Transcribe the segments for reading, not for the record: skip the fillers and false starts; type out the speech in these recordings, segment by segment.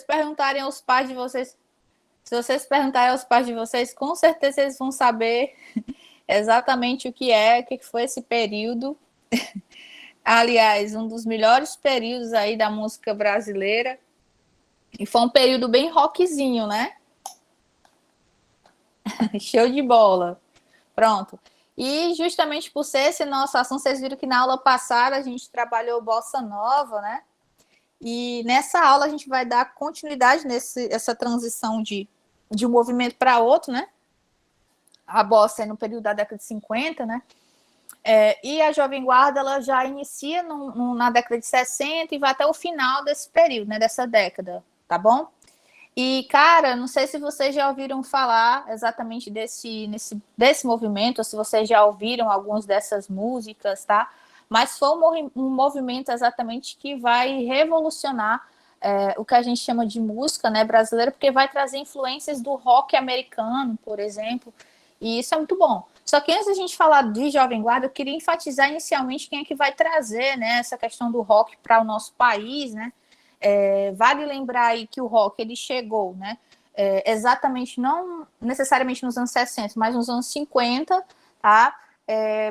perguntarem aos pais de vocês, se vocês perguntarem aos pais de vocês, com certeza eles vão saber exatamente o que foi esse período. Aliás, um dos melhores períodos aí da música brasileira. E foi um período bem rockzinho, né? Show de bola. Pronto. E justamente por ser esse nosso assunto, vocês viram que na aula passada a gente trabalhou bossa nova, né? E nessa aula a gente vai dar continuidade essa transição de um movimento para outro, né? A bossa é no período da década de 50, né? E a Jovem Guarda ela já inicia na década de 60 e vai até o final desse período, né? Dessa década, tá bom? E, cara, não sei se vocês já ouviram falar exatamente desse movimento, ou se vocês já ouviram algumas dessas músicas, tá? Mas foi um movimento exatamente que vai revolucionar o que a gente chama de música, né, brasileira, porque vai trazer influências do rock americano, por exemplo, e isso é muito bom. Só que antes da gente falar de Jovem Guarda, eu queria enfatizar inicialmente quem é que vai trazer, né, essa questão do rock para o nosso país, né? Vale lembrar aí que o rock ele chegou, né? Exatamente, não necessariamente nos anos 60, mas nos anos 50, tá?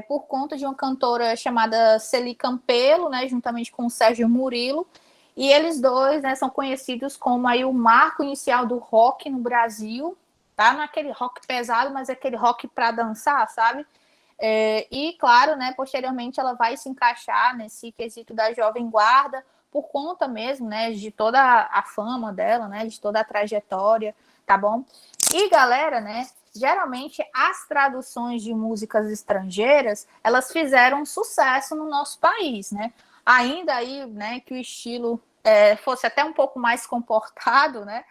Por conta de uma cantora chamada Celi Campelo, né? Juntamente com o Sérgio Murilo. E eles dois, né, são conhecidos como aí o marco inicial do rock no Brasil, tá? Não é aquele rock pesado, mas é aquele rock para dançar, sabe? E, claro, né, posteriormente ela vai se encaixar nesse quesito da Jovem Guarda, por conta mesmo, né, de toda a fama dela, né, de toda a trajetória, tá bom? E, galera, né, geralmente as traduções de músicas estrangeiras, elas fizeram sucesso no nosso país, né? Ainda aí, né, que o estilo fosse até um pouco mais comportado, né?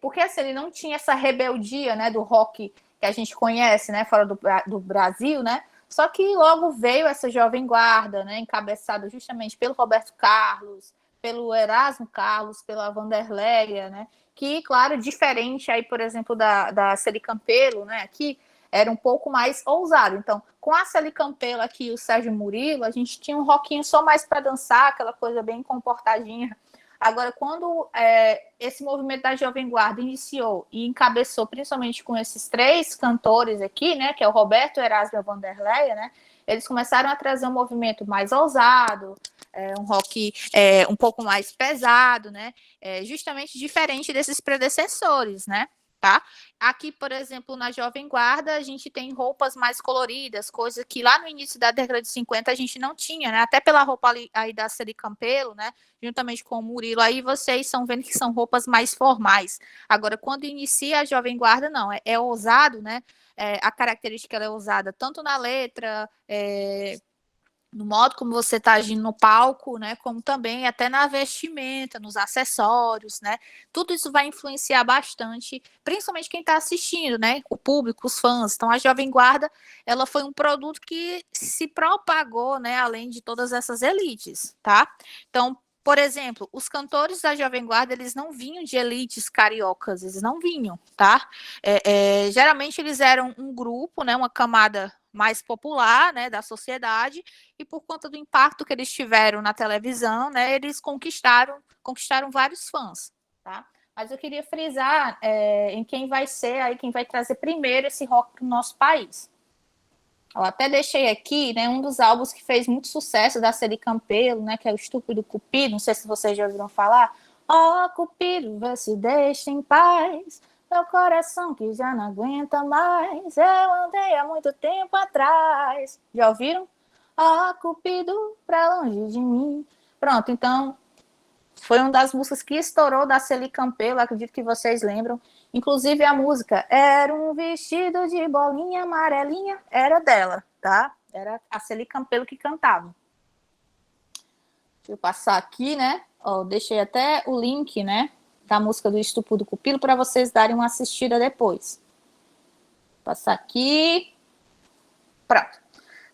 Porque assim, ele não tinha essa rebeldia, né, do rock que a gente conhece, né, fora do Brasil, né? Só que logo veio essa Jovem Guarda, né, encabeçada justamente pelo Roberto Carlos, pelo Erasmo Carlos, pela Vanderleia, né, que, claro, diferente aí, por exemplo, da Celi Campelo, né, aqui, era um pouco mais ousado. Então, com a Celi Campelo aqui e o Sérgio Murilo, a gente tinha um rockinho só mais para dançar, aquela coisa bem comportadinha. Agora, quando esse movimento da Jovem Guarda iniciou e encabeçou, principalmente com esses três cantores aqui, né, que é o Roberto, Erasmo e a Vanderleia, né, eles começaram a trazer um movimento mais ousado, um rock um pouco mais pesado, né, justamente diferente desses predecessores, né, tá? Aqui, por exemplo, na Jovem Guarda, a gente tem roupas mais coloridas, coisa que lá no início da década de 50 a gente não tinha, né, até pela roupa aí da Celi Campelo, né, juntamente com o Murilo, aí vocês estão vendo que são roupas mais formais. Agora, quando inicia a Jovem Guarda, não, é ousado, né? A característica ela é ousada tanto na letra, no modo como você está agindo no palco, né? Como também até na vestimenta, nos acessórios, né? Tudo isso vai influenciar bastante, principalmente quem está assistindo, né? O público, os fãs. Então, a Jovem Guarda, ela foi um produto que se propagou, né? Além de todas essas elites, tá? Então, por exemplo, os cantores da Jovem Guarda, eles não vinham de elites cariocas, eles não vinham, tá? Geralmente eles eram um grupo, né? Uma camada mais popular, né? Da sociedade, e por conta do impacto que eles tiveram na televisão, né? Eles conquistaram vários fãs, tá? Mas eu queria frisar em quem vai ser aí, quem vai trazer primeiro esse rock para o nosso país. Eu até deixei aqui, né, um dos álbuns que fez muito sucesso da Celi Campelo, né, que é o Estúpido Cupido, não sei se vocês já ouviram falar. Ó, Cupido, vê se deixa em paz, meu coração que já não aguenta mais, eu andei há muito tempo atrás. Já ouviram? Ó, Cupido, pra longe de mim. Pronto, então, foi uma das músicas que estourou da Celi Campelo, acredito que vocês lembram. Inclusive a música Era um vestido de bolinha amarelinha, era dela, tá? Era a Celi Campelo que cantava. Deixa eu passar aqui, né? Ó, deixei até o link, né, da música do Estúpido Cupido para vocês darem uma assistida depois. Vou passar aqui. Pronto.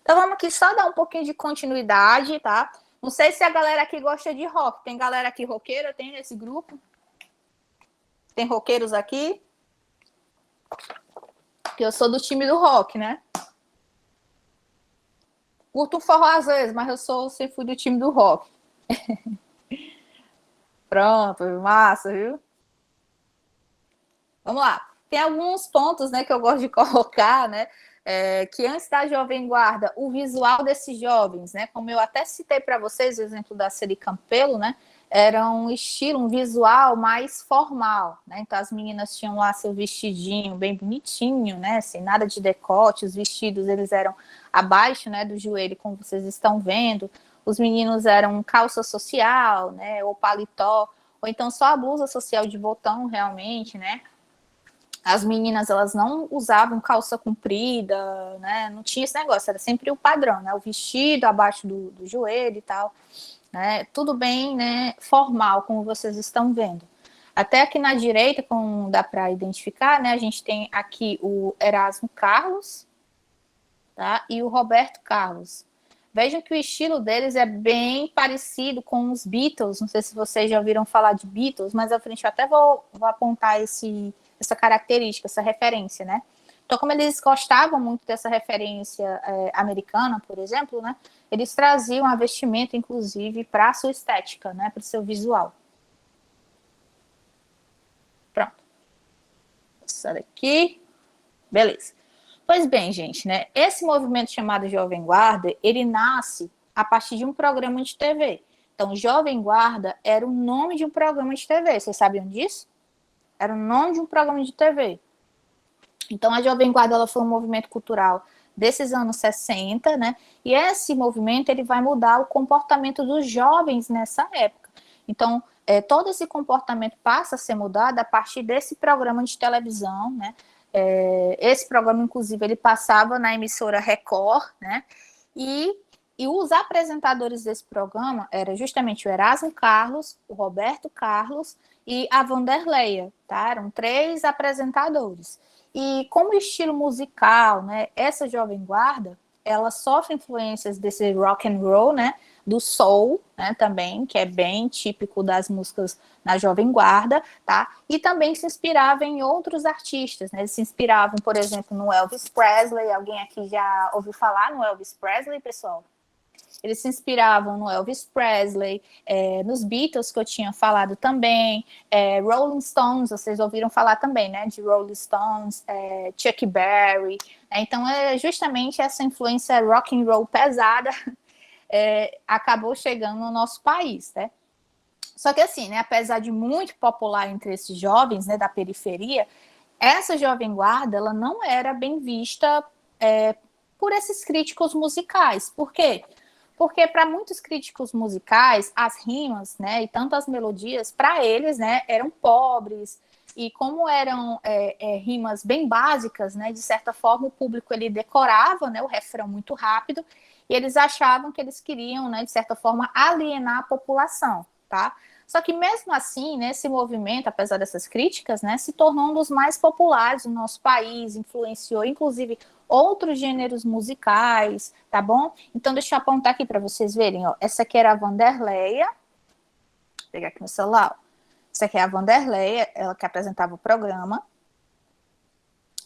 Então vamos aqui só dar um pouquinho de continuidade, tá? Não sei se a galera aqui gosta de rock. Tem galera aqui roqueira? Tem nesse grupo? Tem roqueiros aqui? Porque eu sou do time do rock, né? Curto um forró às vezes, mas eu sempre fui do time do rock. Pronto, massa, viu? Vamos lá. Tem alguns pontos, né, que eu gosto de colocar, né? Que antes da Jovem Guarda, o visual desses jovens, né? Como eu até citei para vocês, o exemplo da Celi Campelo, né? Era um estilo, um visual mais formal, né? Então as meninas tinham lá seu vestidinho bem bonitinho, né? Sem nada de decote, os vestidos eles eram abaixo, né, do joelho, como vocês estão vendo. Os meninos eram calça social, né? Ou paletó, ou então só a blusa social de botão, realmente, né? As meninas, elas não usavam calça comprida, né? Não tinha esse negócio, era sempre o padrão, né? O vestido abaixo do joelho e tal, né? Tudo bem, né? Formal, como vocês estão vendo. Até aqui na direita, como dá para identificar, né? A gente tem aqui o Erasmo Carlos, tá? E o Roberto Carlos. Vejam que o estilo deles é bem parecido com os Beatles. Não sei se vocês já ouviram falar de Beatles, mas à frente eu até vou apontar essa característica, essa referência, né? Então, como eles gostavam muito dessa referência americana, por exemplo, né? Eles traziam a vestimenta, inclusive, para a sua estética, né? Para o seu visual. Pronto. Essa daqui. Beleza. Pois bem, gente, né? Esse movimento chamado Jovem Guarda, ele nasce a partir de um programa de TV. Então, Jovem Guarda era o nome de um programa de TV. Vocês sabiam disso? Era o nome de um programa de TV. Então, a Jovem Guarda ela foi um movimento cultural desses anos 60, né? E esse movimento ele vai mudar o comportamento dos jovens nessa época. Então, todo esse comportamento passa a ser mudado a partir desse programa de televisão, né? Esse programa, inclusive, ele passava na emissora Record, né? E os apresentadores desse programa eram justamente o Erasmo Carlos, o Roberto Carlos e a Vanderleia, tá? Eram 3 apresentadores. E como estilo musical, né, essa Jovem Guarda, ela sofre influências desse rock and roll, né, do soul, né, também, que é bem típico das músicas na Jovem Guarda, tá? E também se inspirava em outros artistas, né? Eles se inspiravam, por exemplo, no Elvis Presley. Alguém aqui já ouviu falar no Elvis Presley, pessoal? Eles se inspiravam no Elvis Presley, nos Beatles, que eu tinha falado também, Rolling Stones, vocês ouviram falar também, né? De Rolling Stones, Chuck Berry. Então, justamente essa influência rock and roll pesada acabou chegando no nosso país, né? Só que assim, né? Apesar de muito popular entre esses jovens, né? Da periferia, essa Jovem Guarda, ela não era bem vista por esses críticos musicais. Por quê? Porque para muitos críticos musicais, as rimas, né, e tanto as melodias, para eles, né, eram pobres. E como eram rimas bem básicas, né, de certa forma o público ele decorava, né, o refrão muito rápido, e eles achavam que eles queriam, né, de certa forma, alienar a população, tá? Só que mesmo assim, né, esse movimento, apesar dessas críticas, né, se tornou um dos mais populares no nosso país, influenciou inclusive outros gêneros musicais, tá bom? Então deixa eu apontar aqui para vocês verem, ó. Essa aqui era a Vanderleia, vou pegar aqui no celular, ó. Essa aqui é a Vanderleia, ela que apresentava o programa.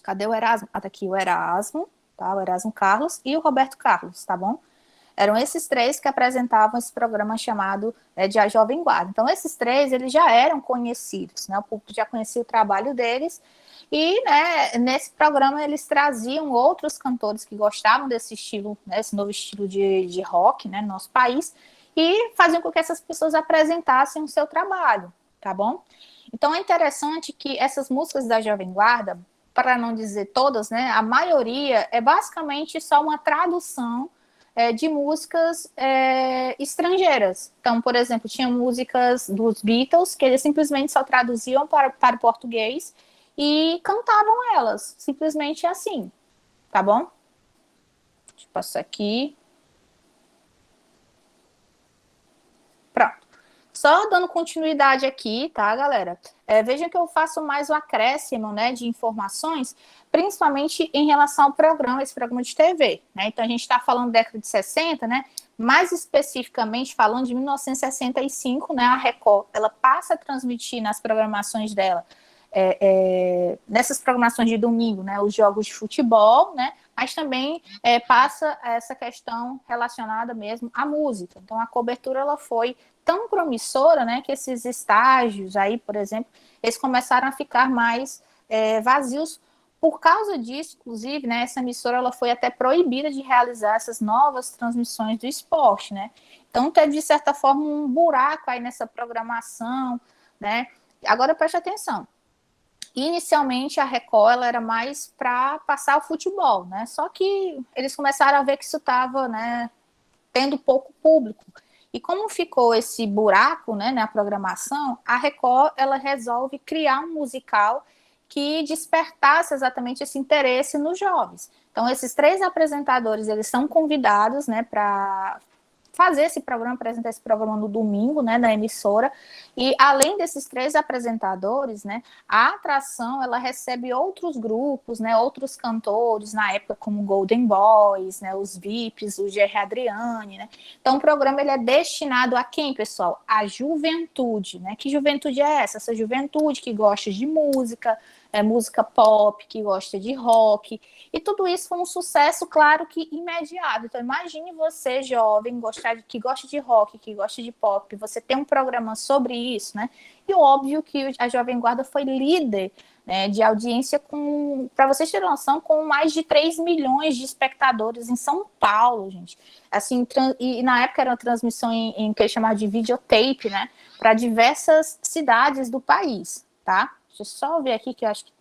Cadê o Erasmo? Ah, tá aqui o Erasmo, tá? O Erasmo Carlos e o Roberto Carlos, tá bom? Eram esses 3 que apresentavam esse programa chamado de A Jovem Guarda. Então, esses 3, eles já eram conhecidos, né? O público já conhecia o trabalho deles. E, né, nesse programa, eles traziam outros cantores que gostavam desse estilo, né, esse novo estilo de rock, né, no nosso país, e faziam com que essas pessoas apresentassem o seu trabalho, tá bom? Então, é interessante que essas músicas da Jovem Guarda, para não dizer todas, né, a maioria é basicamente só uma tradução de músicas estrangeiras. Então, por exemplo, tinha músicas dos Beatles que eles simplesmente só traduziam para o português e cantavam elas, simplesmente assim, tá bom? Deixa eu passar aqui. Pronto. Só dando continuidade aqui, tá, galera? Vejam que eu faço mais o acréscimo, né, de informações, principalmente em relação ao programa, esse programa de TV, né? Então, a gente está falando da década de 60, né? Mais especificamente, falando de 1965, né? A Record, ela passa a transmitir nas programações dela, nessas programações de domingo, né? Os jogos de futebol, né? Mas também passa essa questão relacionada mesmo à música. Então, a cobertura ela foi tão promissora, né, que esses estágios aí, por exemplo, eles começaram a ficar mais vazios. Por causa disso, inclusive, né, essa emissora ela foi até proibida de realizar essas novas transmissões do esporte, né? Então teve, de certa forma, um buraco aí nessa programação, né? Agora preste atenção. Inicialmente a Record ela era mais para passar o futebol, né? Só que eles começaram a ver que isso estava, né, tendo pouco público. E como ficou esse buraco, né, na programação, a Record ela resolve criar um musical que despertasse exatamente esse interesse nos jovens. Então, esses 3 apresentadores, eles são convidados, né, para fazer esse programa, apresentar esse programa no domingo, né, na emissora, e além desses 3 apresentadores, né, a atração, ela recebe outros grupos, né, outros cantores, na época como Golden Boys, né, os VIPs, o Gerry Adriane, né, então o programa, ele é destinado a quem, pessoal? A juventude, né, que juventude é essa? Essa juventude que gosta de música, música pop, que gosta de rock, e tudo isso foi um sucesso, claro que imediato. Então, imagine você, jovem, que gosta de rock, que gosta de pop, você tem um programa sobre isso, né? E óbvio que a Jovem Guarda foi líder, né, de audiência para vocês terem noção, com mais de 3 milhões de espectadores em São Paulo, gente. Assim, e na época era uma transmissão em que eles chamavam de videotape, né? Para diversas cidades do país, tá? Deixa eu só ver aqui que eu acho que.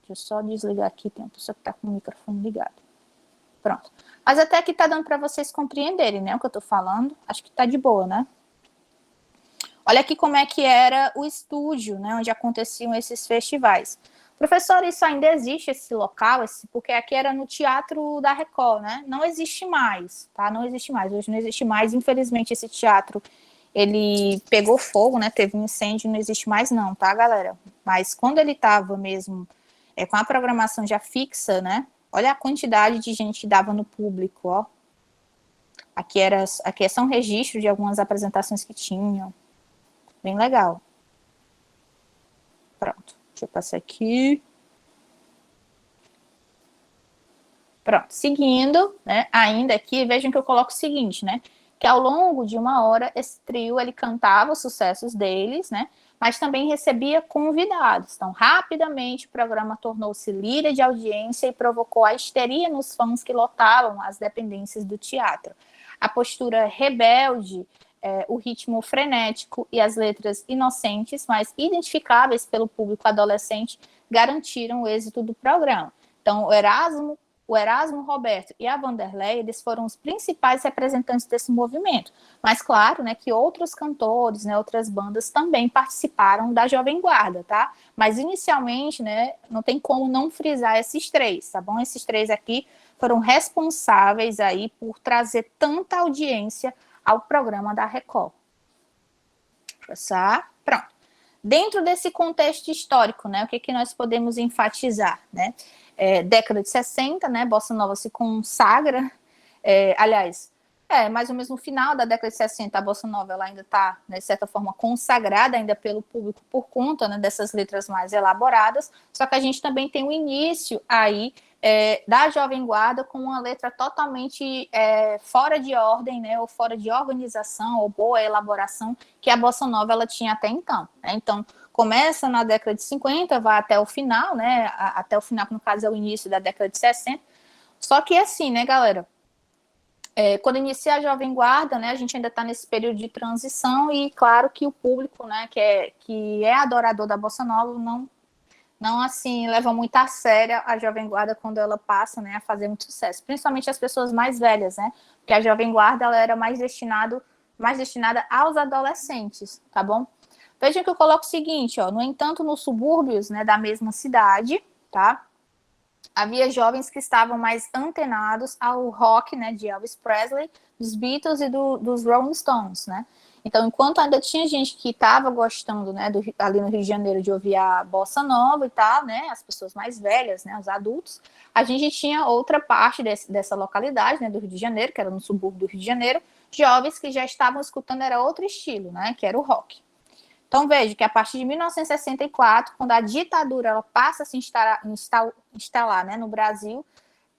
Deixa eu só desligar aqui, tem uma pessoa que está com o microfone ligado. Pronto. Mas até que está dando para vocês compreenderem, né, o que eu estou falando. Acho que está de boa, né? Olha aqui como é que era o estúdio, né, onde aconteciam esses festivais. Professor, isso ainda existe, esse local, porque aqui era no Teatro da Record, né? Não existe mais, tá? Não existe mais. Hoje não existe mais, infelizmente, esse teatro. Ele pegou fogo, né? Teve um incêndio, não existe mais não, tá, galera? Mas quando ele estava mesmo com a programação já fixa, né? Olha a quantidade de gente que dava no público, ó. Aqui são registros de algumas apresentações que tinham. Bem legal. Pronto. Deixa eu passar aqui. Pronto. Seguindo, né? Ainda aqui, vejam que eu coloco o seguinte, né? Que ao longo de 1 hora, esse trio, ele cantava os sucessos deles, né? Mas também recebia convidados. Então, rapidamente, o programa tornou-se líder de audiência e provocou a histeria nos fãs que lotavam as dependências do teatro. A postura rebelde, o ritmo frenético e as letras inocentes, mas identificáveis pelo público adolescente, garantiram o êxito do programa. Então, o Erasmo Roberto e a Vanderlei, eles foram os principais representantes desse movimento. Mas, claro, né, que outros cantores, né, outras bandas também participaram da Jovem Guarda, tá? Mas, inicialmente, né, não tem como não frisar esses 3, tá bom? Esses 3 aqui foram responsáveis aí por trazer tanta audiência ao programa da Record. Passar, pronto. Dentro desse contexto histórico, né, o que nós podemos enfatizar, né? Década de 60, né, Bossa Nova se consagra, mais ou menos no final da década de 60, a Bossa Nova ela ainda está, né, de certa forma, consagrada ainda pelo público por conta, né, dessas letras mais elaboradas, só que a gente também tem o início aí da Jovem Guarda com uma letra totalmente fora de ordem, né, ou fora de organização, ou boa elaboração, que a Bossa Nova ela tinha até então, né? Então, começa na década de 50, vai até o final, né? Até o final, que no caso é o início da década de 60. Só que assim, né, galera? Quando inicia a Jovem Guarda, né, a gente ainda está nesse período de transição e claro que o público, né, que é adorador da Bossa Nova, não assim leva muito a sério a Jovem Guarda quando ela passa, né, a fazer muito sucesso, principalmente as pessoas mais velhas, né? Porque a Jovem Guarda ela era mais destinada aos adolescentes, tá bom? Vejam que eu coloco o seguinte, ó, no entanto, nos subúrbios, né, da mesma cidade, tá? Havia jovens que estavam mais antenados ao rock, né, de Elvis Presley, dos Beatles e dos Rolling Stones, né? Então, enquanto ainda tinha gente que estava gostando, né, ali no Rio de Janeiro de ouvir a bossa nova e tal, né, as pessoas mais velhas, né, os adultos, a gente tinha outra parte dessa localidade, né, do Rio de Janeiro, que era no subúrbio do Rio de Janeiro, jovens que já estavam escutando era outro estilo, né, que era o rock. Então, veja que a partir de 1964, quando a ditadura ela passa a se instalar, né, no Brasil,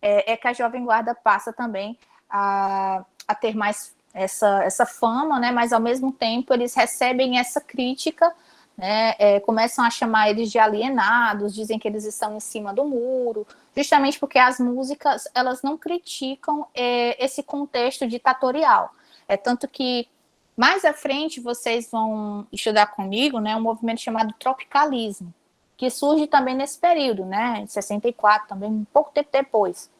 que a Jovem Guarda passa também a ter mais essa fama, né? Mas ao mesmo tempo eles recebem essa crítica, né? Começam a chamar eles de alienados, dizem que eles estão em cima do muro, justamente porque as músicas elas não criticam esse contexto ditatorial. Tanto que mais à frente vocês vão estudar comigo, né? Um movimento chamado tropicalismo, que surge também nesse período, né? Em 64, também um pouco tempo depois.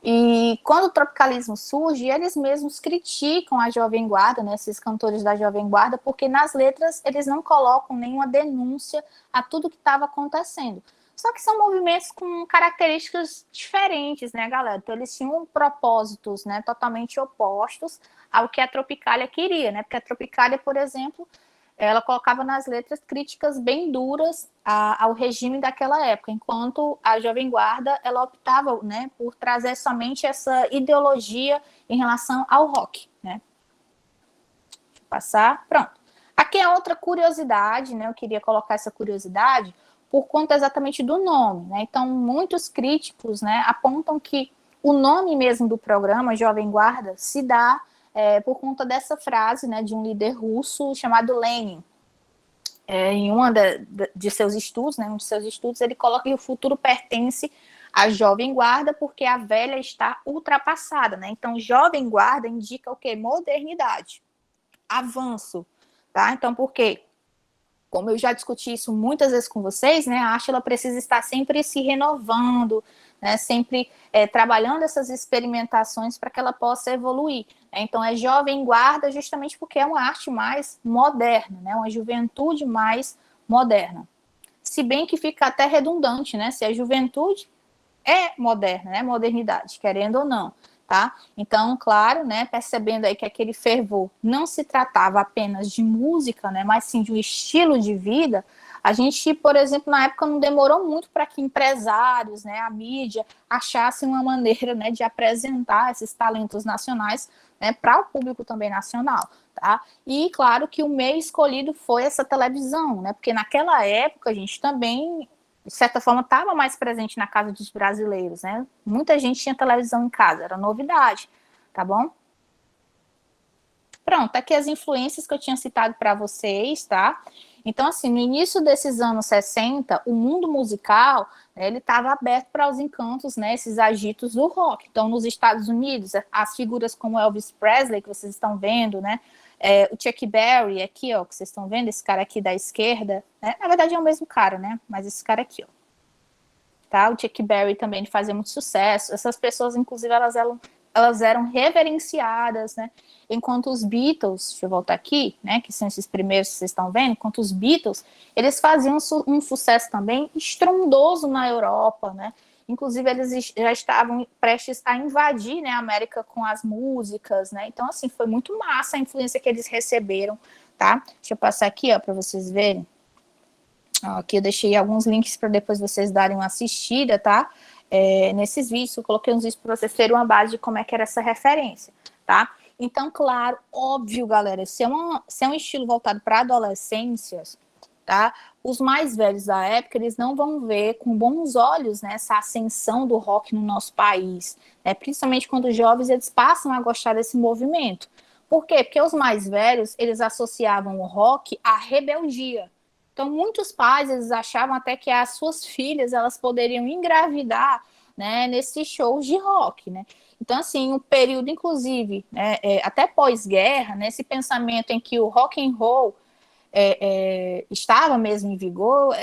E quando o tropicalismo surge, eles mesmos criticam a Jovem Guarda, né, esses cantores da Jovem Guarda, porque nas letras eles não colocam nenhuma denúncia a tudo que estava acontecendo. Só que são movimentos com características diferentes, né, galera? Então eles tinham propósitos, né, totalmente opostos ao que a Tropicália queria, né? Porque a Tropicália, por exemplo, ela colocava nas letras críticas bem duras ao regime daquela época, enquanto a Jovem Guarda ela optava, né, por trazer somente essa ideologia em relação ao rock, né? Deixa eu passar, pronto. Aqui é outra curiosidade, né? Eu queria colocar essa curiosidade por conta exatamente do nome, né? Então, muitos críticos, né, apontam que o nome mesmo do programa, Jovem Guarda, se dá por conta dessa frase, né, de um líder russo chamado Lenin. Em uma de seus estudos, né, um de seus estudos, ele coloca que o futuro pertence à Jovem Guarda porque a velha está ultrapassada, né? Então, Jovem Guarda indica o quê? Modernidade, avanço, tá? Então, por quê? Como eu já discuti isso muitas vezes com vocês, né, a arte ela precisa estar sempre se renovando, né, sempre trabalhando essas experimentações para que ela possa evoluir. Então, é Jovem Guarda justamente porque é uma arte mais moderna, né, uma juventude mais moderna. Se bem que fica até redundante, né, se a juventude é moderna, né, modernidade, querendo ou não. Tá? Então, claro, né, percebendo aí que aquele fervor não se tratava apenas de música, né, mas sim de um estilo de vida, a gente, por exemplo, na época não demorou muito para que empresários, né, a mídia, achassem uma maneira, né, de apresentar esses talentos nacionais, né, para o público também nacional. Tá? E claro que o meio escolhido foi essa televisão, né, porque naquela época a gente também de certa forma, estava mais presente na casa dos brasileiros, né? Muita gente tinha televisão em casa, era novidade, tá bom? Pronto, aqui as influências que eu tinha citado para vocês, tá? Então, assim, no início desses anos 60, o mundo musical, né, ele estava aberto para os encantos, né, esses agitos do rock. Então, nos Estados Unidos, as figuras como Elvis Presley, que vocês estão vendo, né, o Chuck Berry aqui, ó, que vocês estão vendo, esse cara aqui da esquerda, né, na verdade é o mesmo cara, né, mas esse cara aqui, ó. Tá? O Chuck Berry também fazia muito sucesso. Essas pessoas, inclusive, elas eram reverenciadas, né? Enquanto os Beatles, deixa eu voltar aqui, né? Que são esses primeiros que vocês estão vendo, enquanto os Beatles, eles faziam um sucesso também estrondoso na Europa, né? Inclusive, eles já estavam prestes a invadir, né, a América com as músicas, né? Então, assim, foi muito massa a influência que eles receberam, tá? Deixa eu passar aqui, ó, para vocês verem. Aqui eu deixei alguns links para depois vocês darem uma assistida, tá? Nesses vídeos, eu coloquei uns vídeos para vocês terem uma base de como é que era essa referência, tá? Então, claro, óbvio, galera, se é um estilo voltado para adolescências, tá? Os mais velhos da época, eles não vão ver com bons olhos, né, essa ascensão do rock no nosso país, né? Principalmente quando os jovens, eles passam a gostar desse movimento. Por quê? Porque os mais velhos, eles associavam o rock à rebeldia. Então, muitos pais, eles achavam até que as suas filhas, elas poderiam engravidar, né, nesses shows de rock, né? Então, assim, um período, inclusive, né, até pós-guerra, né, esse pensamento em que o rock and roll estava mesmo em vigor,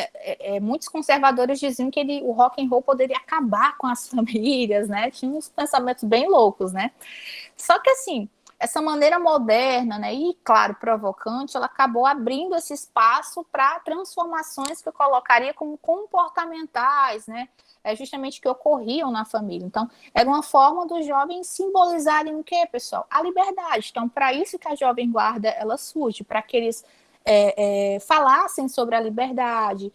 muitos conservadores diziam que o rock and roll poderia acabar com as famílias, né? Tinha uns pensamentos bem loucos, né? Só que, assim, essa maneira moderna, né, e, claro, provocante, ela acabou abrindo esse espaço para transformações que eu colocaria como comportamentais, né, justamente que ocorriam na família. Então, era uma forma dos jovens simbolizarem o quê, pessoal? A liberdade. Então, para isso que a Jovem Guarda, ela surge, para que eles falassem sobre a liberdade,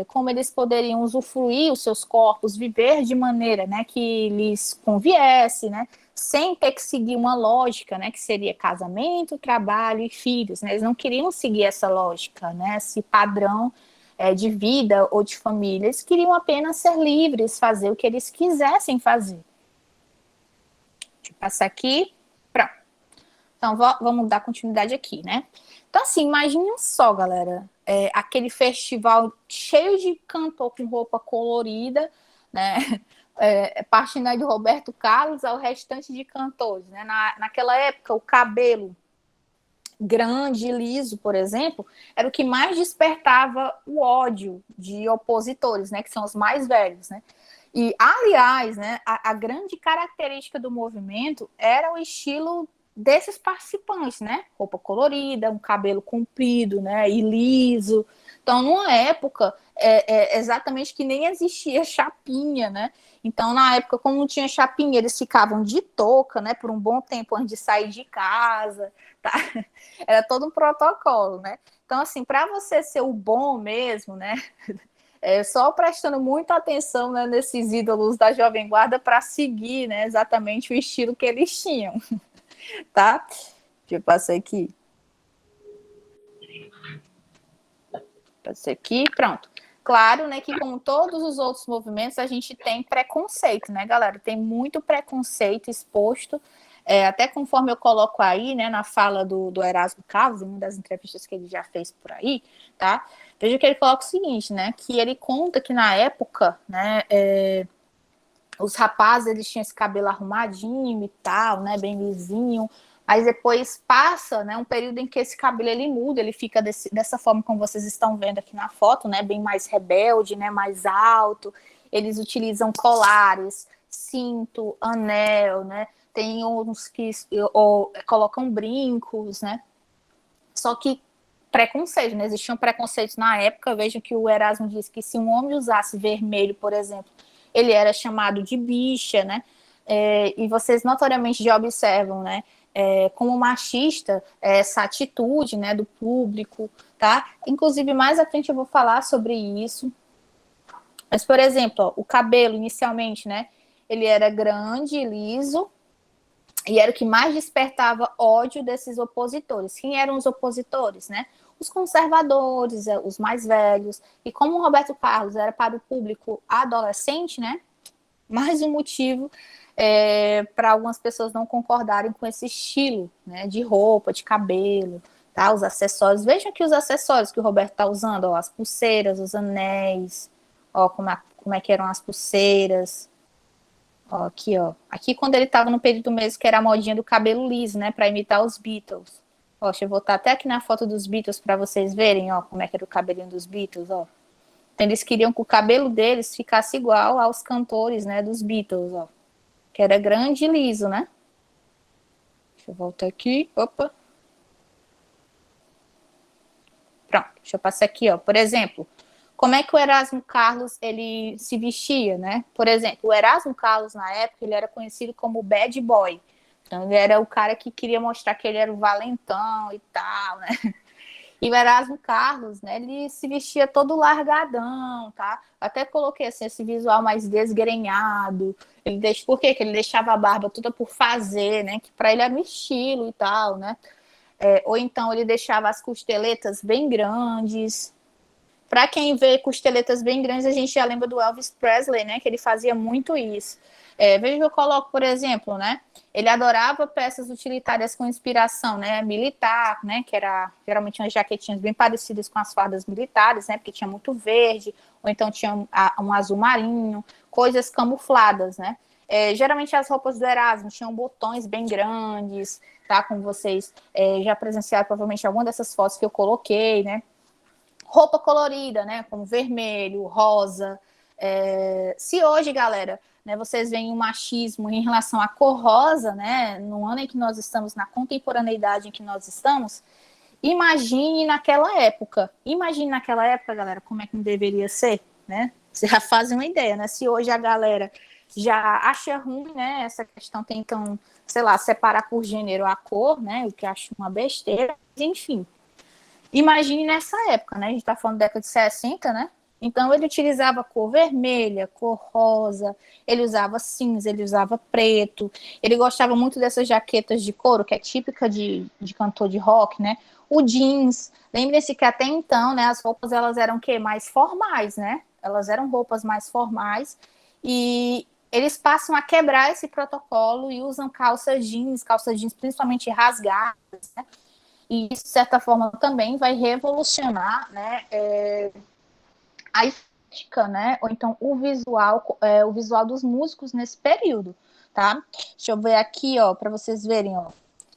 como eles poderiam usufruir os seus corpos, viver de maneira, né, que lhes conviesse, né, sem ter que seguir uma lógica, né, que seria casamento, trabalho e filhos, né? Eles não queriam seguir essa lógica, né, esse padrão de vida ou de família. Eles queriam apenas ser livres, fazer o que eles quisessem fazer. Deixa eu passar aqui. Pronto. Então, vamos dar continuidade aqui, né? Então, assim, imaginem só, galera, aquele festival cheio de cantor com roupa colorida, né? Partindo aí do Roberto Carlos ao restante de cantores, né? Naquela época, o cabelo grande e liso, por exemplo, era o que mais despertava o ódio de opositores, né? Que são os mais velhos, né? E, aliás, né, a grande característica do movimento era o estilo desses participantes, né? Roupa colorida, um cabelo comprido, né? E liso. Então, numa época, exatamente que nem existia chapinha, né? Então, na época, como não tinha chapinha, eles ficavam de touca, né? Por um bom tempo antes de sair de casa, tá? Era todo um protocolo, né? Então, assim, para você ser o bom mesmo, né? Só prestando muita atenção, né, nesses ídolos da Jovem Guarda para seguir, né, exatamente o estilo que eles tinham, tá? Deixa eu passar aqui. Passei aqui, pronto. Claro, né, que como todos os outros movimentos, a gente tem preconceito, né, galera? Tem muito preconceito exposto, até conforme eu coloco aí, né, na fala do Erasmo Carlos, em uma das entrevistas que ele já fez por aí, tá? Veja que ele coloca o seguinte, né, que ele conta que na época, né, os rapazes, eles tinham esse cabelo arrumadinho e tal, né, bem lisinho, mas depois passa, né, um período em que esse cabelo ele muda, ele fica dessa forma como vocês estão vendo aqui na foto, né, bem mais rebelde, né, mais alto. Eles utilizam colares, cinto, anel, né, tem uns que colocam brincos, né, só que preconceito, né, existiam preconceitos na época. Veja que o Erasmo diz que se um homem usasse vermelho, por exemplo, ele era chamado de bicha, né, e vocês notoriamente já observam, né, como machista, essa atitude, né, do público, tá? Inclusive, mais à frente eu vou falar sobre isso. Mas, por exemplo, ó, o cabelo, inicialmente, né, ele era grande e liso, e era o que mais despertava ódio desses opositores. Quem eram os opositores, né? Os conservadores, os mais velhos. E como o Roberto Carlos era para o público adolescente, né? Mais um motivo para algumas pessoas não concordarem com esse estilo, né, de roupa, de cabelo, tá? Os acessórios. Vejam aqui os acessórios que o Roberto está usando, ó, as pulseiras, os anéis, ó, como é que eram as pulseiras. Ó, aqui, ó. Aqui quando ele estava no período mesmo que era a modinha do cabelo liso, né, para imitar os Beatles. Ó, deixa eu voltar até aqui na foto dos Beatles para vocês verem, ó, como é que era o cabelinho dos Beatles, ó. Então, eles queriam que o cabelo deles ficasse igual aos cantores, né, dos Beatles, ó. Que era grande e liso, né? Deixa eu voltar aqui. Opa. Pronto, deixa eu passar aqui, ó. Por exemplo, como é que o Erasmo Carlos, ele se vestia, né? Por exemplo, o Erasmo Carlos, na época, ele era conhecido como bad boy. Então, ele era o cara que queria mostrar que ele era o valentão e tal, né? E o Erasmo Carlos, né, ele se vestia todo largadão, tá? Até coloquei assim, esse visual mais desgrenhado. Por quê? Que ele deixava a barba toda por fazer, né? Que para ele era um estilo e tal, né? Ou então ele deixava as costeletas bem grandes. Para quem vê costeletas bem grandes, a gente já lembra do Elvis Presley, né? Que ele fazia muito isso. Veja que eu coloco, por exemplo, né? Ele adorava peças utilitárias com inspiração, né? Militar, né? Que era geralmente umas jaquetinhas bem parecidas com as fardas militares, né? Porque tinha muito verde, ou então tinha um azul marinho, coisas camufladas, né? Geralmente as roupas do Erasmo tinham botões bem grandes, tá? Como vocês já presenciaram provavelmente alguma dessas fotos que eu coloquei, né? Roupa colorida, né? Como vermelho, rosa. Se hoje, galera, né, vocês veem o machismo em relação à cor rosa, né? No ano em que nós estamos, na contemporaneidade em que nós estamos, imagine naquela época. Imagine naquela época, galera, como é que não deveria ser, né? Você já faz uma ideia, né? Se hoje a galera já acha ruim, né? Essa questão tentam, sei lá, separar por gênero a cor, né? O que acho uma besteira, enfim. Imagine nessa época, né? A gente está falando da década de 60, né? Então, ele utilizava cor vermelha, cor rosa, ele usava cinza, ele usava preto. Ele gostava muito dessas jaquetas de couro, que é típica de cantor de rock, né? O jeans. Lembrem-se que até então, né, as roupas elas eram o quê? Mais formais, né? Elas eram roupas mais formais. E eles passam a quebrar esse protocolo e usam calças jeans principalmente rasgadas, né? E isso, de certa forma, também vai revolucionar, né, a estética, né, ou então o visual dos músicos nesse período, tá? Deixa eu ver aqui, ó, para vocês verem, ó,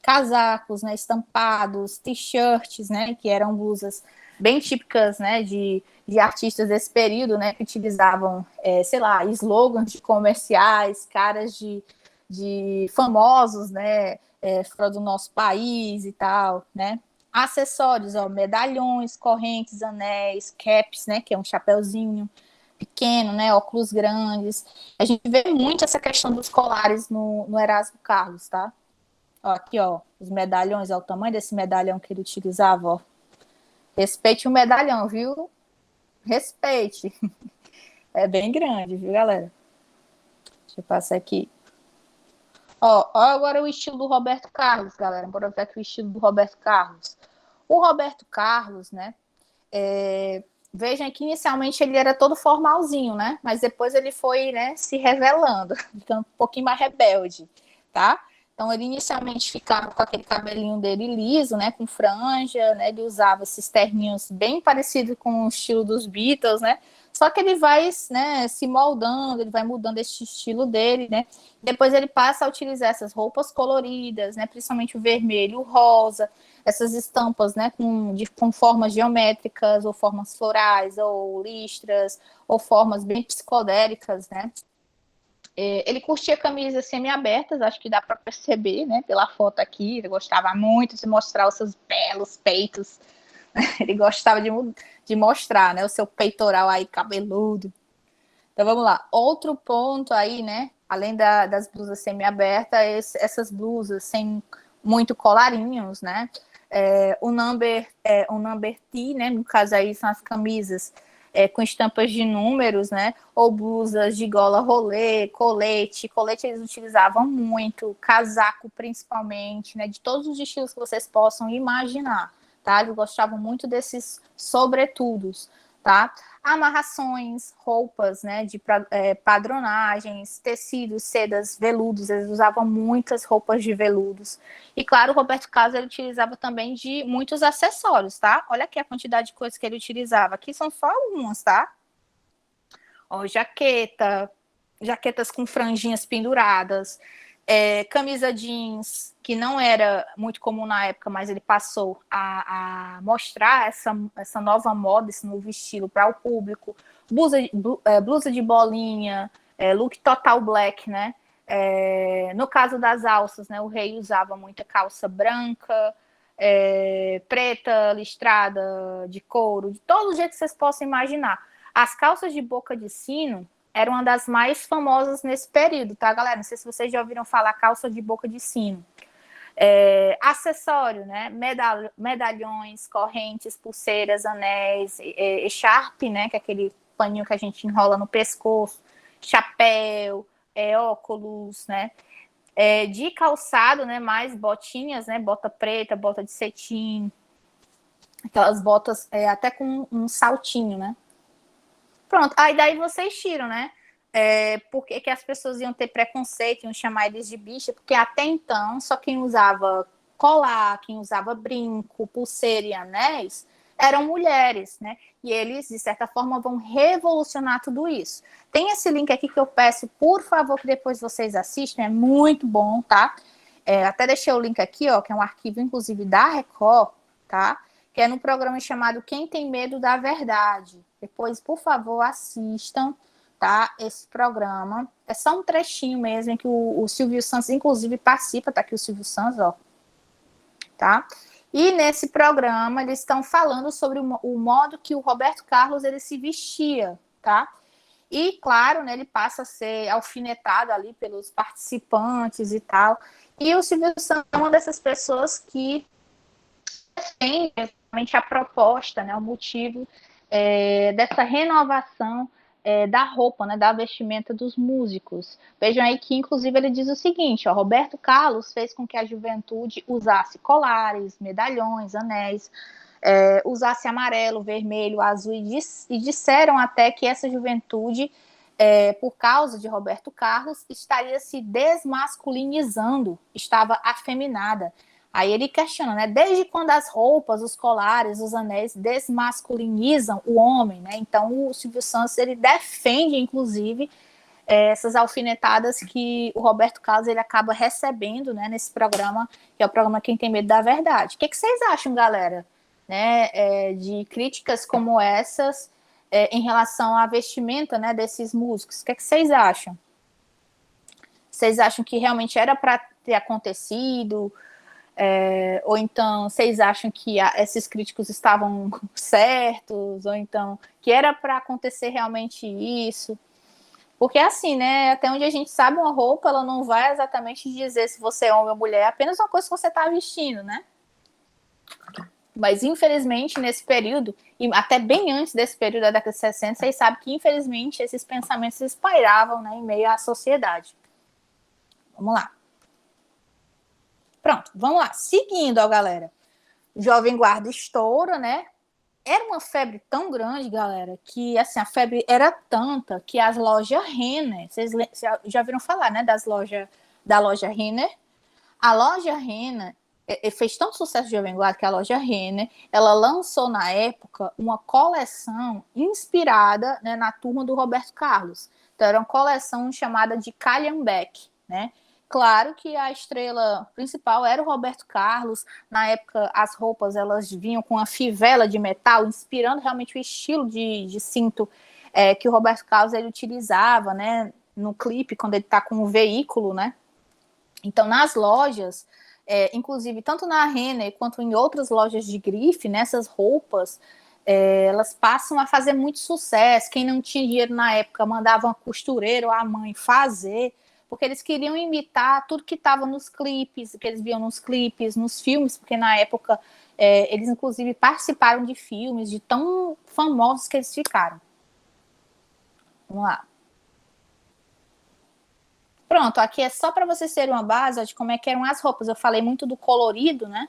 casacos, né, estampados, t-shirts, né, que eram blusas bem típicas, né, de artistas desse período, né, que utilizavam, sei lá, slogans de comerciais, caras de famosos, né, fora do nosso país e tal, né. Acessórios, ó, medalhões, correntes, anéis, caps, né, que é um chapéuzinho pequeno, né, óculos grandes. A gente vê muito essa questão dos colares no Erasmo Carlos, tá? Ó, aqui, ó, os medalhões, ó, o tamanho desse medalhão que ele utilizava, ó. Respeite o medalhão, viu? Respeite. É bem grande, viu, galera? Deixa eu passar aqui. Ó, agora o estilo do Roberto Carlos, galera. Bora ver aqui o estilo do Roberto Carlos. O Roberto Carlos, né? Vejam que inicialmente ele era todo formalzinho, né? Mas depois ele foi, né, se revelando, ficando um pouquinho mais rebelde, tá? Então ele inicialmente ficava com aquele cabelinho dele liso, né, com franja, né? Ele usava esses terninhos bem parecidos com o estilo dos Beatles, né? Só que ele vai, né, se moldando, ele vai mudando esse estilo dele, né? Depois ele passa a utilizar essas roupas coloridas, né? Principalmente o vermelho, o rosa, essas estampas, né, com formas geométricas, ou formas florais, ou listras, ou formas bem psicodélicas, né. Ele curtia camisas semi-abertas, acho que dá para perceber, né, pela foto aqui, ele gostava muito de mostrar os seus belos peitos, ele gostava de mostrar, né, o seu peitoral aí cabeludo. Então vamos lá, outro ponto aí, né, além das blusas semi-abertas, essas blusas sem muito colarinhos, né, o number T, né, no caso aí são as camisas com estampas de números, né, ou blusas de gola rolê, colete eles utilizavam muito, casaco principalmente, né, de todos os estilos que vocês possam imaginar, tá, eles gostavam muito desses sobretudos, tá, amarrações, roupas, né, de padronagens, tecidos, sedas, veludos, eles usavam muitas roupas de veludos. E claro, o Roberto Carlos ele utilizava também de muitos acessórios, tá? Olha aqui a quantidade de coisas que ele utilizava. Aqui são só algumas, tá? Ó, jaquetas com franjinhas penduradas, camisa jeans, que não era muito comum na época, mas ele passou a mostrar essa nova moda, esse novo estilo para o público, blusa de bolinha, look total black, né? No caso das alças, né, o rei usava muita calça branca, preta, listrada, de couro, de todo jeito que vocês possam imaginar. As calças de boca de sino eram uma das mais famosas nesse período, tá, galera? Não sei se vocês já ouviram falar calça de boca de sino. Acessório, né? Medalhões, correntes, pulseiras, anéis, echarpe, né? Que é aquele paninho que a gente enrola no pescoço, chapéu, óculos, né? De calçado, né? Mais botinhas, né? Bota preta, bota de cetim, aquelas botas até com um saltinho, né? Pronto, aí daí vocês tiram, né? Por que as pessoas iam ter preconceito, iam chamar eles de bicha? Porque até então, só quem usava colar, quem usava brinco, pulseira e anéis, eram mulheres, né? E eles, de certa forma, vão revolucionar tudo isso. Tem esse link aqui que eu peço, por favor, que depois vocês assistam, é muito bom, tá? Até deixei o link aqui, ó, que é um arquivo, inclusive, da Record, tá? Que é no programa chamado Quem Tem Medo da Verdade. Depois, por favor, assistam, tá? Esse programa. É só um trechinho mesmo em que o Silvio Santos, inclusive, participa. Tá aqui o Silvio Santos, ó. Tá? E nesse programa, eles estão falando sobre o modo que o Roberto Carlos ele se vestia, tá? E, claro, né, ele passa a ser alfinetado ali pelos participantes e tal. E o Silvio Santos é uma dessas pessoas que tem realmente a proposta, né, o motivo dessa renovação da roupa, né, da vestimenta dos músicos. Vejam aí que, inclusive, ele diz o seguinte, ó, Roberto Carlos fez com que a juventude usasse colares, medalhões, anéis, usasse amarelo, vermelho, azul, e disseram até que essa juventude por causa de Roberto Carlos, estaria se desmasculinizando, estava afeminada. Aí ele questiona, né? Desde quando as roupas, os colares, os anéis desmasculinizam o homem, né? Então o Silvio Santos ele defende, inclusive, essas alfinetadas que o Roberto Carlos ele acaba recebendo, né? Nesse programa, que é o programa Quem Tem Medo da Verdade. O que vocês acham, galera? Né? De críticas como essas em relação à vestimenta, né? Desses músicos. O que vocês acham? Vocês acham que realmente era para ter acontecido? Ou então vocês acham que esses críticos estavam certos, ou então que era para acontecer realmente isso? Porque assim, né, até onde a gente sabe, uma roupa, ela não vai exatamente dizer se você é homem ou mulher, é apenas uma coisa que você está vestindo, né? Mas infelizmente nesse período, e até bem antes desse período da década de 60, vocês sabem que infelizmente esses pensamentos espalhavam, né, em meio à sociedade. Vamos lá. Pronto, vamos lá. Seguindo, ó, galera. O Jovem Guarda estoura, né? Era uma febre tão grande, galera, que assim, a febre era tanta que as lojas Renner, vocês já viram falar, né, da loja Renner? A loja Renner fez tanto sucesso de Jovem Guarda que a loja Renner, ela lançou na época uma coleção inspirada, né, na turma do Roberto Carlos. Então era uma coleção chamada de Calhambeck, né? Claro que a estrela principal era o Roberto Carlos. Na época, as roupas elas vinham com a fivela de metal, inspirando realmente o estilo de cinto que o Roberto Carlos ele utilizava, né, no clipe, quando ele está com o veículo, né? Então, nas lojas, inclusive tanto na Renner quanto em outras lojas de grife, nessas roupas, elas passam a fazer muito sucesso. Quem não tinha dinheiro na época mandava uma costureira ou a mãe fazer, porque eles queriam imitar tudo que estava nos clipes, que eles viam nos clipes, nos filmes, porque na época eles inclusive participaram de filmes, de tão famosos que eles ficaram. Vamos lá. Pronto, aqui é só para vocês terem uma base ó, de como é que eram as roupas. Eu falei muito do colorido, né?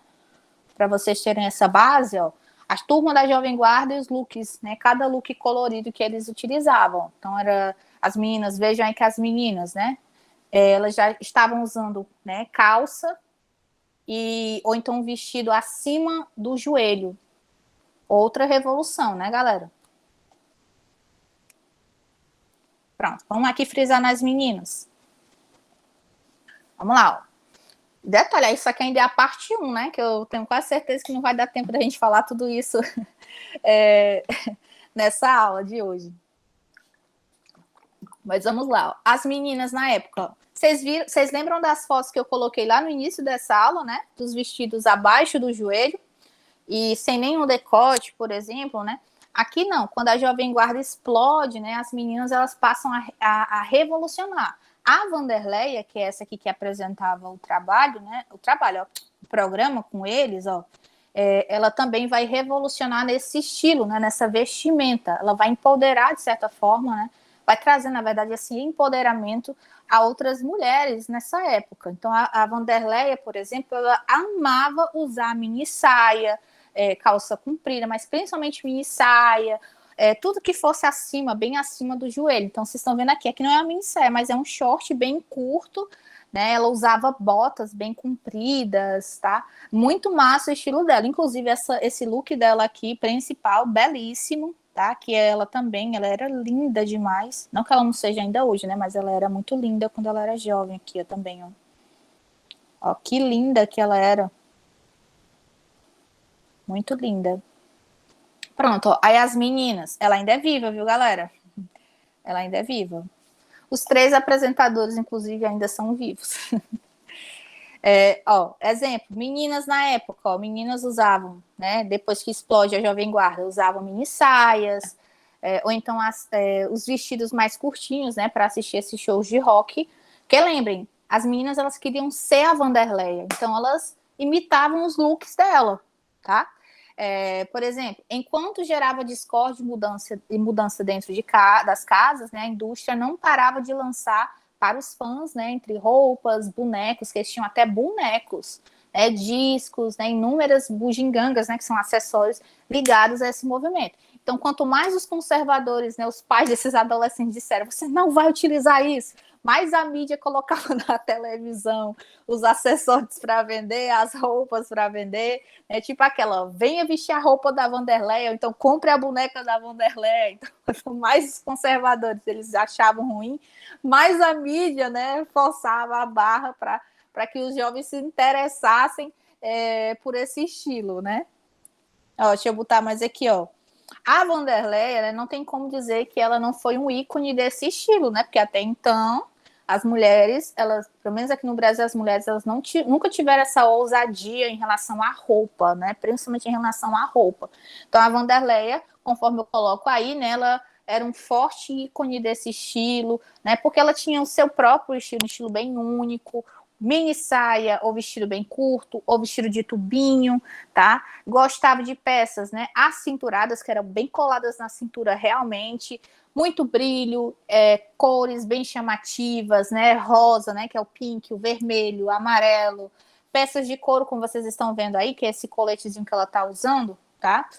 Para vocês terem essa base, ó. As turmas da Jovem Guarda e os looks, né? Cada look colorido que eles utilizavam. Então, era as meninas, vejam aí que as meninas, né? Elas já estavam usando, né, calça ou então um vestido acima do joelho. Outra revolução, né, galera? Pronto, vamos aqui frisar nas meninas. Vamos lá, ó. Detalhe, isso aqui ainda é a parte 1, né? Que eu tenho quase certeza que não vai dar tempo da gente falar tudo isso nessa aula de hoje. Mas vamos lá. Ó. As meninas na época. Vocês lembram das fotos que eu coloquei lá no início dessa aula, né? Dos vestidos abaixo do joelho e sem nenhum decote, por exemplo, né? Aqui não. Quando a Jovem Guarda explode, né? As meninas elas passam a revolucionar. A Vanderleia, que é essa aqui que apresentava o trabalho, né? O programa com eles, ó. Ela também vai revolucionar nesse estilo, né? Nessa vestimenta. Ela vai empoderar, de certa forma, né? Vai trazer, na verdade, esse empoderamento a outras mulheres nessa época. Então, a Vanderleia, por exemplo, ela amava usar mini saia, calça comprida, mas principalmente mini saia, tudo que fosse acima, bem acima do joelho. Então, vocês estão vendo aqui não é uma mini saia, mas é um short bem curto, né? Ela usava botas bem compridas, tá? Muito massa o estilo dela. Inclusive, esse look dela aqui, principal, belíssimo, tá? Que ela também, ela era linda demais. Não que ela não seja ainda hoje, né? Mas ela era muito linda quando ela era jovem aqui, ó, também, ó. Ó, que linda que ela era. Muito linda. Pronto, ó. Aí as meninas, ela ainda é viva, viu, galera? Ela ainda é viva. Os 3 apresentadores, inclusive, ainda são vivos. Ó, exemplo, meninas na época, ó, meninas usavam, né, depois que explode a Jovem Guarda, usavam mini saias, ou então os vestidos mais curtinhos, né, para assistir esses shows de rock, que lembrem, as meninas, elas queriam ser a Vanderleia, então elas imitavam os looks dela, tá? Por exemplo, enquanto gerava discórdia e mudança dentro das casas, né, a indústria não parava de lançar para os fãs, né, entre roupas, bonecos, que eles tinham até bonecos, discos, né, inúmeras bugigangas, né, que são acessórios ligados a esse movimento. Então, quanto mais os conservadores, né, os pais desses adolescentes disseram, você não vai utilizar isso, mais a mídia colocava na televisão os acessórios para vender, as roupas para vender, né, tipo aquela, venha vestir a roupa da Vanderlei, ou então compre a boneca da Vanderlei. Então, quanto mais os conservadores eles achavam ruim, mais a mídia, né, forçava a barra para que os jovens se interessassem por esse estilo, né? Ó, deixa eu botar mais aqui, ó. A Vanderlei, né, não tem como dizer que ela não foi um ícone desse estilo, né? Porque até então as mulheres, elas, pelo menos aqui no Brasil, as mulheres elas nunca tiveram essa ousadia em relação à roupa, né? Principalmente em relação à roupa. Então a Vanderlei, conforme eu coloco aí, né, ela era um forte ícone desse estilo, né? Porque ela tinha o seu próprio estilo, um estilo bem único, mini saia, ou vestido bem curto, ou vestido de tubinho, tá? Gostava de peças, né, acinturadas, que eram bem coladas na cintura realmente, muito brilho, cores bem chamativas, né, rosa, né, que é o pink, o vermelho, o amarelo, peças de couro, como vocês estão vendo aí, que é esse coletezinho que ela tá usando, tá?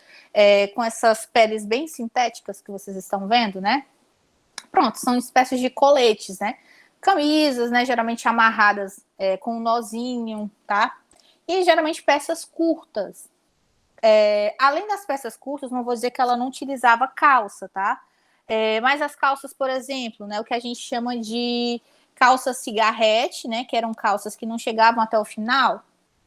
Com essas peles bem sintéticas que vocês estão vendo, né? Pronto, são espécies de coletes, né? Camisas, né, geralmente amarradas com um nozinho, tá? E geralmente peças curtas. Além das peças curtas, não vou dizer que ela não utilizava calça, tá? Mas as calças, por exemplo, né, o que a gente chama de calça cigarrete, né, que eram calças que não chegavam até o final,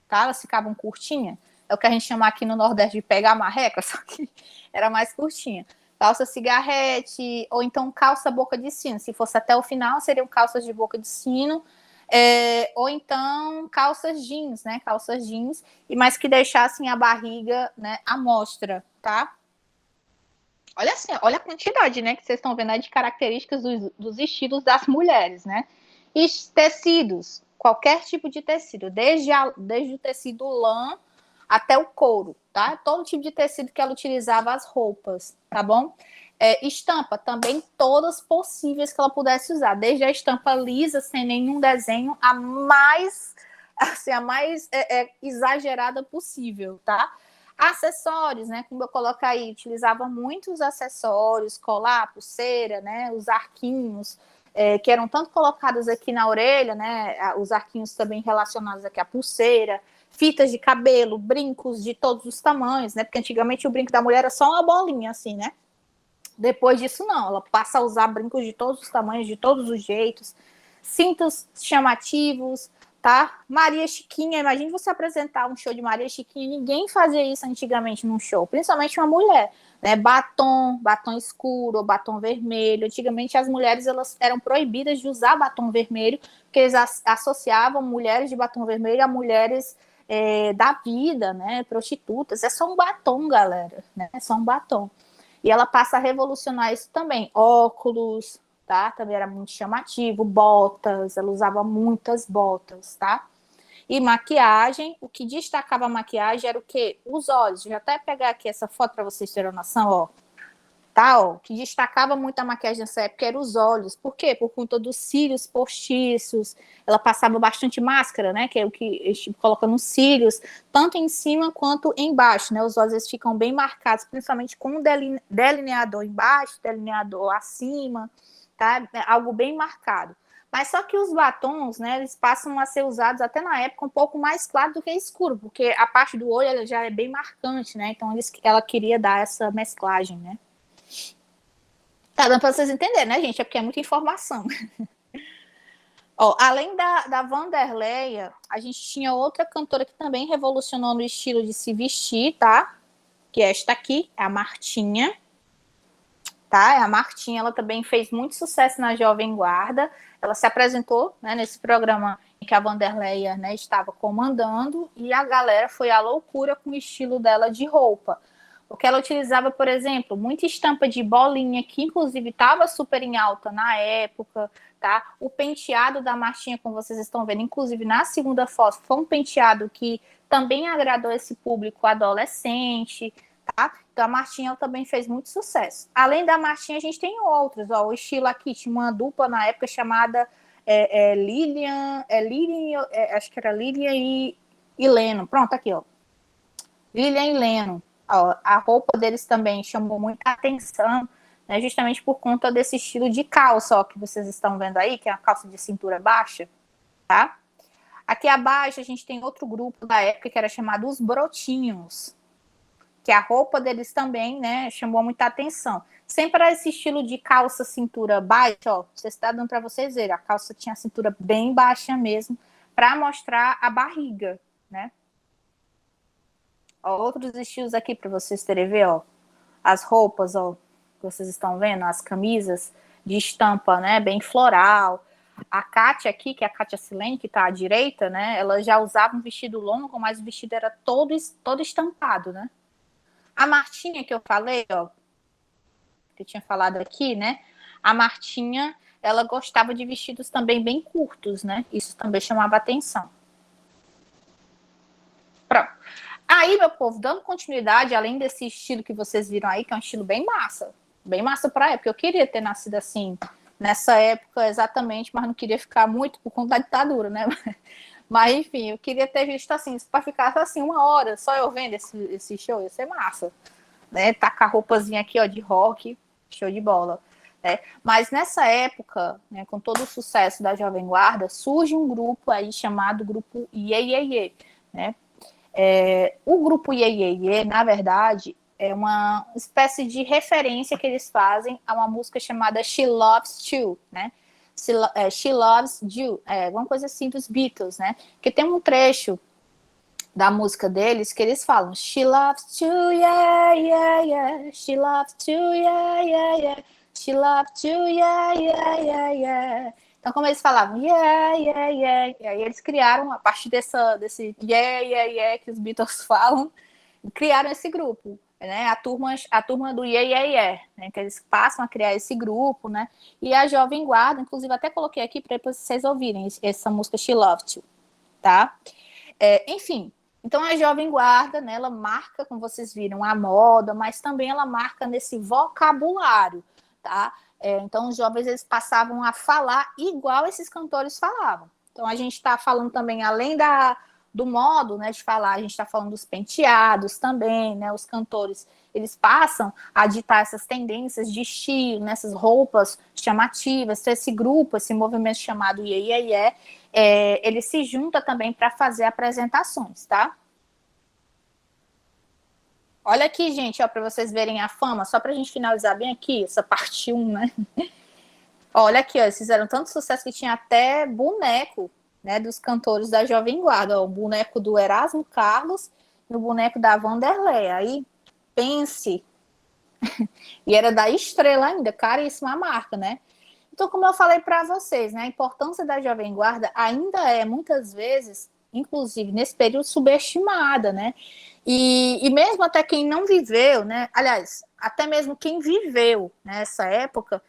tá? Elas ficavam curtinhas. É o que a gente chama aqui no Nordeste de pegar marreca, só que era mais curtinha. Calça cigarrete, ou então calça boca de sino. Se fosse até o final, seriam calças de boca de sino. Ou então calças jeans, né? Calças jeans, mas que deixassem a barriga, né, à mostra, tá? Olha assim, olha a quantidade, né, que vocês estão vendo aí de características dos estilos das mulheres, né? E tecidos, qualquer tipo de tecido, desde o tecido lã até o couro, tá? Todo tipo de tecido que ela utilizava as roupas, tá bom? Estampa, também todas possíveis que ela pudesse usar, desde a estampa lisa, sem nenhum desenho, a mais, assim, exagerada possível, tá? Acessórios, né? Como eu coloco aí, utilizava muitos acessórios, colar, pulseira, né? Os arquinhos, que eram tanto colocados aqui na orelha, né? Os arquinhos também relacionados aqui à pulseira, fitas de cabelo, brincos de todos os tamanhos, né? Porque antigamente o brinco da mulher era só uma bolinha, assim, né? Depois disso, não. Ela passa a usar brincos de todos os tamanhos, de todos os jeitos, cintos chamativos, tá? Maria Chiquinha, imagine você apresentar um show de Maria Chiquinha, ninguém fazia isso antigamente num show, principalmente uma mulher, né? Batom escuro, ou batom vermelho. Antigamente as mulheres elas eram proibidas de usar batom vermelho, porque eles associavam mulheres de batom vermelho a mulheres da vida, né? Prostitutas. É só um batom, galera, né? É só um batom. E ela passa a revolucionar isso também. Óculos, tá? Também era muito chamativo. Botas, ela usava muitas botas, tá? E maquiagem, o que destacava a maquiagem era o quê? Os olhos. Deixa eu até pegar aqui essa foto para vocês terem noção, ó. Tá, ó, que destacava muito a maquiagem nessa época eram os olhos. Por quê? Por conta dos cílios postiços. Ela passava bastante máscara, né? Que é o que eles colocam nos cílios, tanto em cima quanto embaixo, né? Os olhos eles ficam bem marcados, principalmente com um delineador embaixo, delineador acima, tá? Algo bem marcado. Mas só que os batons, né, eles passam a ser usados até na época um pouco mais claro do que escuro, porque a parte do olho ela já é bem marcante, né? Então ela queria dar essa mesclagem, né? Tá dando para vocês entenderem, né, gente? É porque é muita informação. Ó, além da Vanderleia, a gente tinha outra cantora que também revolucionou no estilo de se vestir, tá? Que é esta aqui, é a Martinha. Tá? A Martinha, ela também fez muito sucesso na Jovem Guarda. Ela se apresentou, né, nesse programa em que a Vanderleia, né, estava comandando e a galera foi à loucura com o estilo dela de roupa. Porque ela utilizava, por exemplo, muita estampa de bolinha, que inclusive estava super em alta na época, tá? O penteado da Martinha, como vocês estão vendo, inclusive na segunda foto, foi um penteado que também agradou esse público adolescente, tá? Então a Martinha também fez muito sucesso. Além da Martinha, a gente tem outros, ó, o estilo aqui tinha uma dupla na época chamada Lilian, acho que era Lilian e Leno. Pronto, aqui, ó. Lilian e Leno. Ó, a roupa deles também chamou muita atenção, né, justamente por conta desse estilo de calça, ó, que vocês estão vendo aí, que é a calça de cintura baixa, tá? Aqui abaixo a gente tem outro grupo da época que era chamado os Brotinhos, que a roupa deles também, né, chamou muita atenção. Sempre era esse estilo de calça cintura baixa, ó, vocês está dando para vocês verem, a calça tinha a cintura bem baixa mesmo, para mostrar a barriga, né? Ó, outros estilos aqui para vocês terem ver, ó, as roupas, ó, que vocês estão vendo, as camisas de estampa, né, bem floral. A Kátia aqui, que é a Kátia Silene, que está à direita, né, ela já usava um vestido longo, mas o vestido era todo estampado, né? A Martinha que eu falei, ó, que eu tinha falado aqui, né, a Martinha, ela gostava de vestidos também bem curtos, né, isso também chamava atenção. Pronto. Aí, meu povo, dando continuidade, além desse estilo que vocês viram aí, que é um estilo bem massa para a época. Eu queria ter nascido assim, nessa época exatamente, mas não queria ficar muito por conta da ditadura, né? Mas, enfim, eu queria ter visto assim, para ficar assim 1 hora, só eu vendo esse show, ia ser massa. Né? Tacar a roupazinha aqui, ó, de rock, show de bola. Né? Mas nessa época, né, com todo o sucesso da Jovem Guarda, surge um grupo aí chamado Grupo Iê Iê Iê, né? O grupo Iê Iê Iê, na verdade, é uma espécie de referência que eles fazem a uma música chamada She Loves You, né? She Loves You, alguma coisa assim dos Beatles, né? Que tem um trecho da música deles que eles falam She loves you, yeah, yeah, yeah. She loves you, yeah, yeah, yeah. She loves you, yeah, yeah, yeah, yeah. Então, como eles falavam, yeah, yeah, yeah, e aí eles criaram, a partir desse yeah, yeah, yeah que os Beatles falam, criaram esse grupo, né? A turma do yeah, yeah, yeah, né? Que eles passam a criar esse grupo, né? E a Jovem Guarda, inclusive até coloquei aqui para vocês ouvirem essa música She Loved You, tá? Enfim, então a Jovem Guarda, né, ela marca, como vocês viram, a moda, mas também ela marca nesse vocabulário, tá? Então os jovens eles passavam a falar igual esses cantores falavam. Então a gente está falando também, além do modo, né, de falar, a gente está falando dos penteados também, né? Os cantores eles passam a ditar essas tendências de estilo, nessas roupas chamativas. Então, esse grupo, esse movimento chamado Iê Iê Iê, ele se junta também para fazer apresentações, tá? Olha aqui, gente, ó, para vocês verem a fama, só para a gente finalizar bem aqui, essa parte 1, né? Olha aqui, ó, eles fizeram tanto sucesso que tinha até boneco, né, dos cantores da Jovem Guarda, ó, o boneco do Erasmo Carlos e o boneco da Vanderlei. Aí, pense. E era da Estrela ainda, caríssima a marca, né? Então, como eu falei para vocês, né, a importância da Jovem Guarda ainda é, muitas vezes, inclusive nesse período, subestimada, né? E mesmo até quem não viveu, né? Aliás, até mesmo quem viveu nessa época,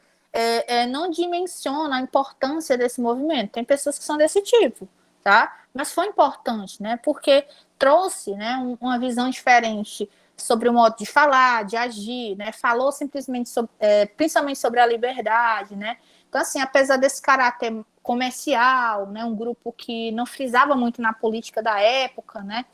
não dimensiona a importância desse movimento. Tem pessoas que são desse tipo, tá? Mas foi importante, né? Porque trouxe, né, uma visão diferente sobre o modo de falar, de agir, né? Falou simplesmente sobre, principalmente sobre a liberdade, né? Então, assim, apesar desse caráter comercial, né, um grupo que não frisava muito na política da época, né?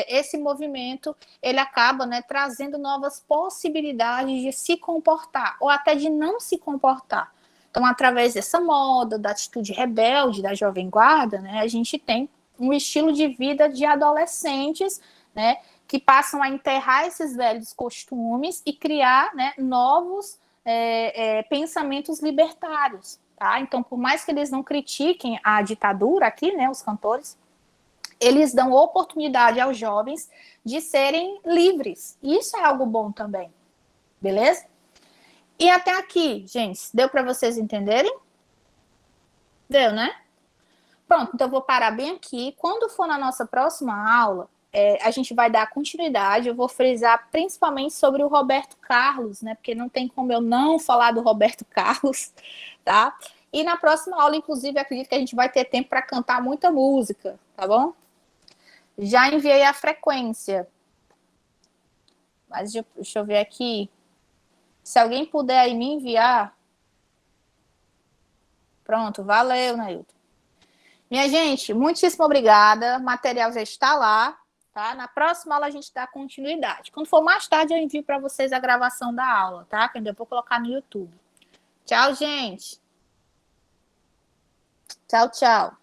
Esse movimento ele acaba, né, trazendo novas possibilidades de se comportar ou até de não se comportar. Então, através dessa moda, da atitude rebelde da Jovem Guarda, né, a gente tem um estilo de vida de adolescentes, né, que passam a enterrar esses velhos costumes e criar, né, novos pensamentos libertários. Tá? Então, por mais que eles não critiquem a ditadura aqui, né, os cantores, eles dão oportunidade aos jovens de serem livres. Isso é algo bom também, beleza? E até aqui, gente, deu para vocês entenderem? Deu, né? Pronto, então eu vou parar bem aqui. Quando for na nossa próxima aula, a gente vai dar continuidade. Eu vou frisar principalmente sobre o Roberto Carlos, né? Porque não tem como eu não falar do Roberto Carlos, tá? E na próxima aula, inclusive, acredito que a gente vai ter tempo para cantar muita música, tá bom? Já enviei a frequência. Mas deixa eu ver aqui. Se alguém puder aí me enviar. Pronto, valeu, Nailton. Minha gente, muitíssimo obrigada. O material já está lá. tá? Na próxima aula a gente dá continuidade. Quando for mais tarde, eu envio para vocês a gravação da aula, tá? Que eu ainda vou colocar no YouTube. Tchau, gente. Tchau, tchau.